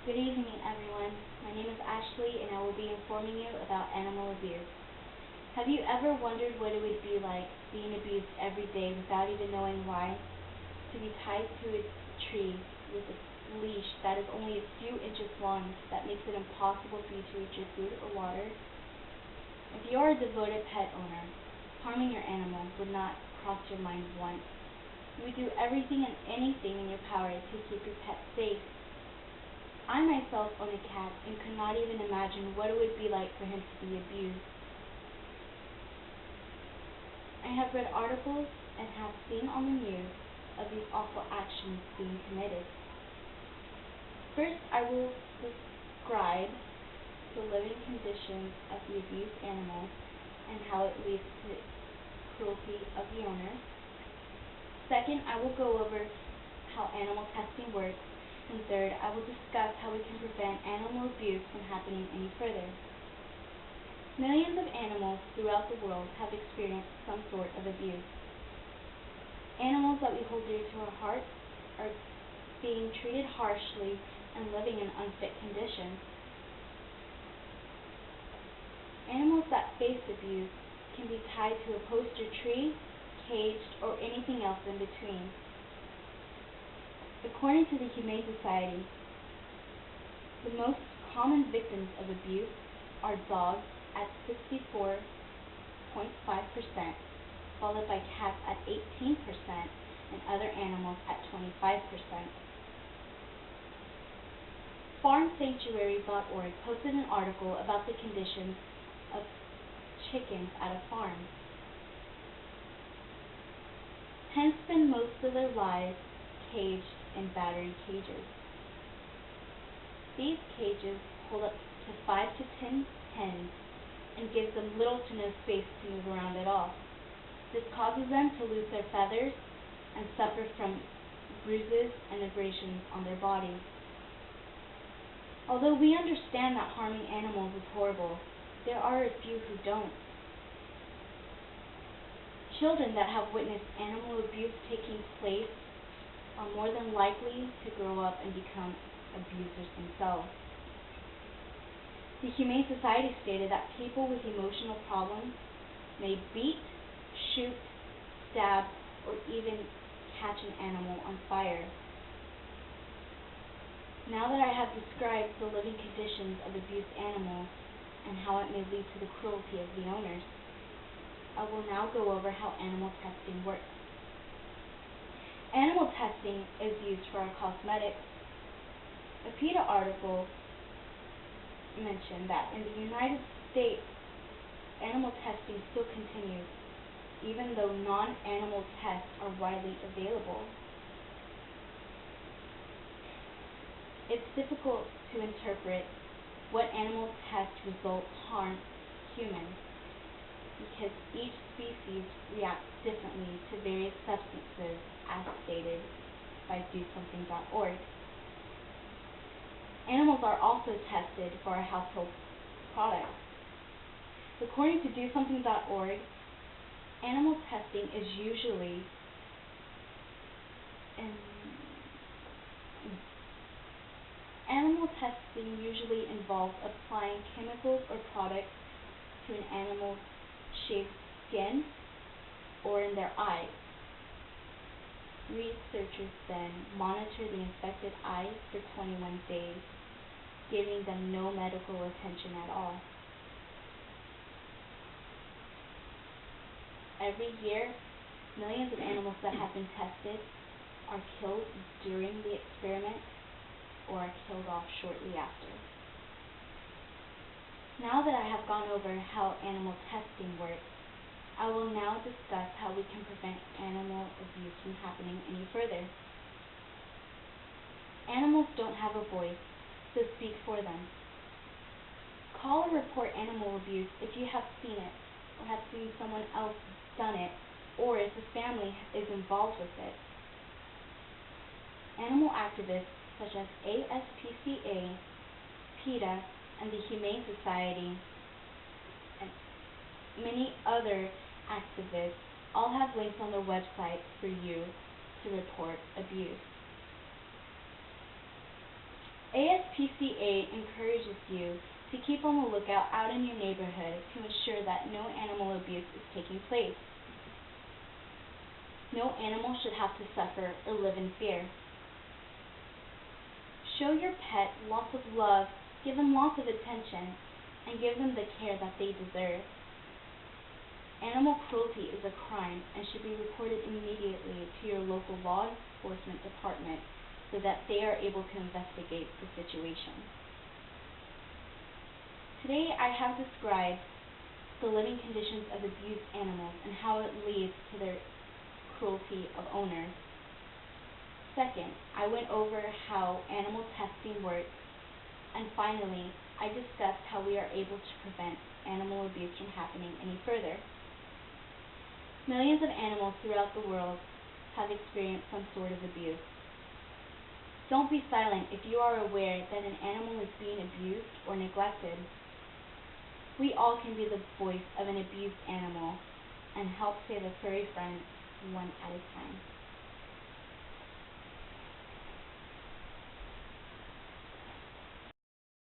Good evening, everyone. My name is Ashley, and I will be informing you about animal abuse. Have you ever wondered what it would be like being abused every day without even knowing why? To be tied to a tree with a leash that is only a few inches long that makes it impossible for you to reach your food or water? If you are a devoted pet owner, harming your animal would not cross your mind once. You would do everything and anything in your power to keep your pet safe. I myself own a cat and could not even imagine what it would be like for him to be abused. I have read articles and have seen on the news of these awful actions being committed. First, I will describe the living conditions of the abused animal and how it leads to cruelty of the owner. Second, I will go over how animal testing works. And third, I will discuss how we can prevent animal abuse from happening any further. Millions of animals throughout the world have experienced some sort of abuse. Animals that we hold dear to our hearts are being treated harshly and living in unfit conditions. Animals that face abuse can be tied to a poster tree, caged, or anything else in between. According to the Humane Society, the most common victims of abuse are dogs at 64.5%, followed by cats at 18%, and other animals at 25%. FarmSanctuary.org posted an article about the conditions of chickens at a farm. Hens spend most of their lives caged in battery cages. These cages hold up to 5 to 10 hens and give them little to no space to move around at all. This causes them to lose their feathers and suffer from bruises and abrasions on their bodies. Although we understand that harming animals is horrible, there are a few who don't. Children that have witnessed animal abuse taking place are more than likely to grow up and become abusers themselves. The Humane Society stated that people with emotional problems may beat, shoot, stab, or even catch an animal on fire. Now that I have described the living conditions of abused animals and how it may lead to the cruelty of the owners, I will now go over how animal testing works. Animal testing is used for our cosmetics. A PETA article mentioned that in the United States, animal testing still continues, even though non-animal tests are widely available. It's difficult to interpret what animal test results harm humans, because each species reacts differently to various substances, as stated by DoSomething.org. Animals are also tested for our household products. According to DoSomething.org, animal testing is usually involves applying chemicals or products to an animal's shaved skin or in their eyes. Researchers then monitor the infected eyes for 21 days, giving them no medical attention at all. Every year, millions of animals that have been tested are killed during the experiment or are killed off shortly after. Now that I have gone over how animal testing works, I will now discuss how we can prevent animal abuse from happening any further. Animals don't have a voice, so speak for them. Call or report animal abuse if you have seen it, or have seen someone else done it, or if a family is involved with it. Animal activists such as ASPCA, PETA, and the Humane Society, and many other activists all have links on their websites for you to report abuse. ASPCA encourages you to keep on the lookout out in your neighborhood to ensure that no animal abuse is taking place. No animal should have to suffer or live in fear. Show your pet lots of love, give them lots of attention, and give them the care that they deserve. Animal cruelty is a crime and should be reported immediately to your local law enforcement department so that they are able to investigate the situation. Today I have described the living conditions of abused animals and how it leads to their cruelty of owners. Second, I went over how animal testing works, and finally, I discussed how we are able to prevent animal abuse from happening any further. Millions of animals throughout the world have experienced some sort of abuse. Don't be silent if you are aware that an animal is being abused or neglected. We all can be the voice of an abused animal and help save a furry friend one at a time.